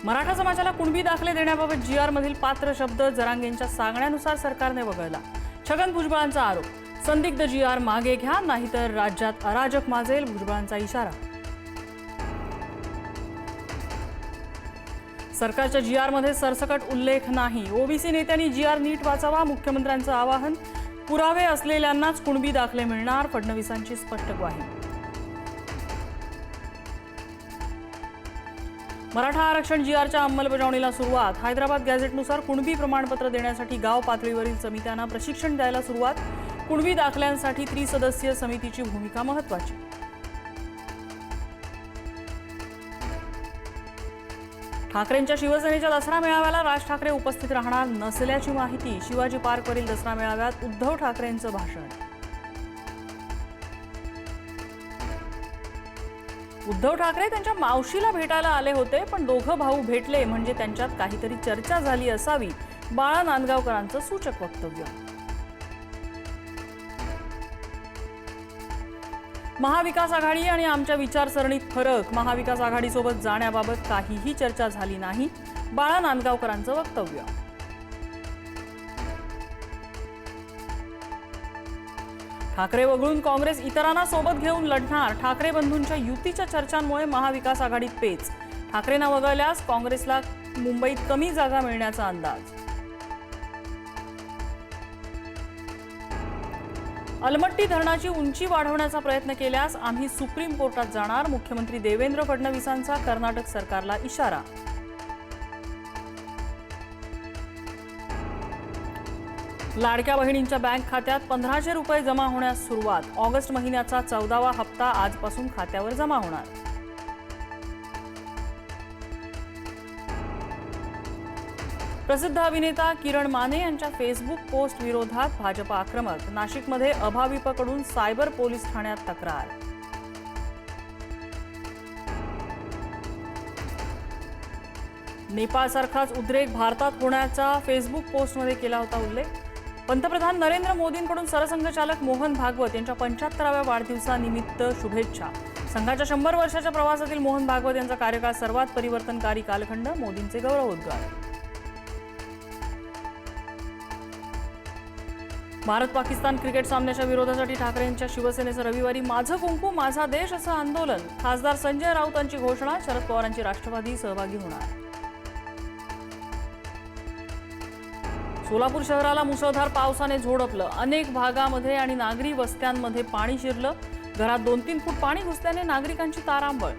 मराठा समाजाला कुणबी दाखले देण्याबाबत जीआर मधील पात्र शब्द जरांगेंच्या सांगण्यानुसार सरकारने वगळला। छगन भुजबळांचा आरोप, संदिग्ध जीआर मागे घ्या नाहीतर राज्यात अराजक माजेल, भुजबळांचा इशारा। सरकारच्या जीआर मध्ये सरसकट उल्लेख नाही, ओबीसी नेत्यांनी जीआर नीट वाचावा, मुख्यमंत्र्यांचं आवाहन। पुरावे असलेल्यांनाच कुणबी दाखले मिळणार, फडणवीसांची स्पष्ट ग्वाही। मराठा आरक्षण जीआरच्या अंमलबजावणीला सुरुवात, हैदराबाद गॅझेटनुसार कुणबी प्रमाणपत्र देण्यासाठी गाव पातळीवरील समित्यांना प्रशिक्षण द्यायला सुरुवात। कुणबी दाखल्यांसाठी त्रिसदस्यीय समितीची भूमिका महत्त्वाची। ठाकरेंच्या शिवसेनेच्या दसरा मेळाव्याला राज ठाकरे उपस्थित राहणार नसल्याची माहिती। शिवाजी पार्कवरील दसरा मेळाव्यात उद्धव ठाकरेंचं भाषण। उद्धव ठाकरे त्यांच्या मावशीला भेटायला आले होते, पण दोघं भाऊ भेटले म्हणजे त्यांच्यात काहीतरी चर्चा झाली असावी, बाळा नांदगावकरांचं सूचक वक्तव्य। महाविकास आघाडी आणि आमच्या विचारसरणीत फरक, महाविकास आघाडीसोबत जाण्याबाबत काहीही चर्चा झाली नाही, बाळा नांदगावकरांचं वक्तव्य। ठाकरे वगळून काँग्रेस इतरांना सोबत घेऊन लढणार, ठाकरे बंधूंच्या युतीच्या चर्चांमुळे महाविकास आघाडीत पेच, ठाकरेंना वगळल्यास काँग्रेसला मुंबईत कमी जागा मिळण्याचा अंदाज। अलमट्टी धरणाची उंची वाढवण्याचा प्रयत्न केल्यास आम्ही सुप्रीम कोर्टात जाणार, मुख्यमंत्री देवेंद्र फडणवीसांचा कर्नाटक सरकारला इशारा। लाडक्या बहिणींच्या बँक खात्यात 1500 रुपये जमा होण्यास सुरुवात, ऑगस्ट महिन्याचा 14वा हप्ता आजपासून खात्यावर जमा होणार। प्रसिद्ध अभिनेता किरण माने यांच्या फेसबुक पोस्ट विरोधात भाजप आक्रमक, नाशिकमध्ये अभाविपकडून सायबर पोलीस ठाण्यात तक्रार। नेपाळसारखाच उद्रेक भारतात होण्याचा फेसबुक पोस्टमध्ये केला होता उल्लेख। पंतप्रधान नरेंद्र मोदींकडून सरसंघचालक मोहन भागवत यांच्या 75व्या वाढदिवसानिमित्त शुभेच्छा। संघाच्या 100 वर्षाच्या प्रवासातील मोहन भागवत यांचा कार्यकाळ सर्वात परिवर्तनकारी कालखंड, मोदींचे गौरवोद्गार। भारत पाकिस्तान क्रिकेट सामन्याच्या विरोधासाठी ठाकरेंच्या शिवसेनेचं रविवारी माझं कुंकू माझा देश असं आंदोलन, खासदार संजय राऊतांची घोषणा, शरद पवारांची राष्ट्रवादी सहभागी होणार। सोलापूर शहराला मुसळधार पावसाने झोडपलं, अनेक भागामध्ये आणि नागरी वस्त्यांमध्ये पाणी शिरलं, घरात 2-3 फूट पाणी घुसल्याने नागरिकांची तारांबळ।